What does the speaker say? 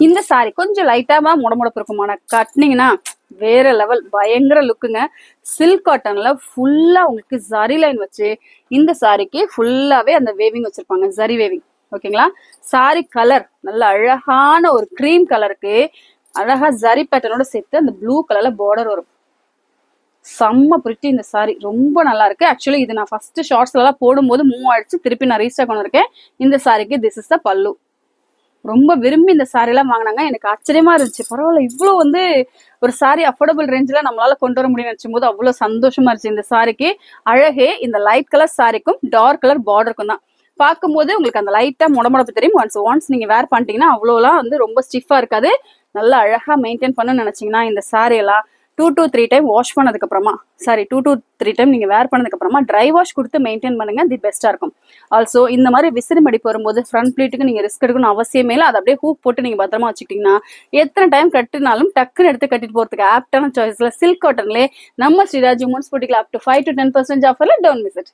இந்த சாரி கொஞ்சம் லைட்டாவா முடமுடப்பு இருக்குமான கட்டினீங்கன்னா வேற லெவல் பயங்கர லுக்குங்க. சில்க் காட்டன்ல ஃபுல்லா உங்களுக்கு ஜரி லைன் வச்சு இந்த சாரிக்கு ஃபுல்லாவே அந்த வேவிங் வச்சிருப்பாங்க, ஜரி வேவிங். ஓகேங்களா? சாரி கலர் நல்ல அழகான ஒரு கிரீம் கலருக்கு அழகா ஜரி பேட்டர்னோட சேர்த்து அந்த ப்ளூ கலர்ல பார்டர் வரும். செம்ம பிரிட்டி இந்த சாரி, ரொம்ப நல்லா இருக்கு. ஆக்சுவலி இது நான் ஃபர்ஸ்ட் ஷார்ட்ஸ்ல எல்லாம் போடும்போது மூவ் ஆயிடுச்சு, திருப்பி நான் ரீஸ்டாக் பண்ணிருக்கேன். இந்த சாரிக்கு திஸ் இஸ் த பல்லு. ரொம்ப விரும்பி இந்த சாரி எல்லாம் வாங்கினாங்க. எனக்கு ஆச்சரியமா இருந்துச்சு, பரவாயில்ல இவ்வளவு வந்து ஒரு சாரி அஃபோர்டபுள் ரேஞ்சில நம்மளால கொண்டு வர முடியும்னு நினைச்சும் போது அவ்வளவு சந்தோஷமா இருந்துச்சு. இந்த சாரிக்கு அழகே இந்த லைட் கலர் சாரிக்கும் டார்க் கலர் பார்டருக்கும் தான். பார்க்கும்போது உங்களுக்கு அந்த லைட்டா முடமுடப்பு தெரியும். ஒன்ஸ் நீங்க வேர் பண்ணிட்டீங்கன்னா அவ்வளோலாம் வந்து ரொம்ப ஸ்டிஃபா இருக்காது. நல்லா அழகா மெயின்டைன் பண்ண நினைச்சீங்கன்னா இந்த சாரி எல்லாம் 2 to 3 டைம் வாஷ் பண்ணதுக்கு அப்புறமா, சாரி 2 to 3 டைம் நீங்க வேர் பண்ணதுக்கு அப்புறமா ட்ரை வாஷ் கொடுத்து மெயின்டைன் பண்ணுங்க, தி பெஸ்டா இருக்கும். ஆல்சோ இந்த மாதிரி விசிறி மடிப்பு வரும்போது ஃப்ரண்ட் பிளீட்டுக்கு நீங்க ரிஸ்க் எடுக்கணும் அவசியமே இல்லை. அதை அப்படியே ஹூக் போட்டு நீங்க பத்திரமா வச்சுக்கிட்டீங்கன்னா எத்தனை டைம் கட்டினாலும் டக்குன்னு எடுத்து கட்டிட்டு போறதுக்கு ஆப்டான சாய்ஸ்ல சில்க் காட்டன்ல நம்ம ஸ்ரீராஜ் உமன்ஸ் புட்டிக்ல அப் டு 5 to 10% ஆஃபர்ல டோன்ட் மிஸ் இட்.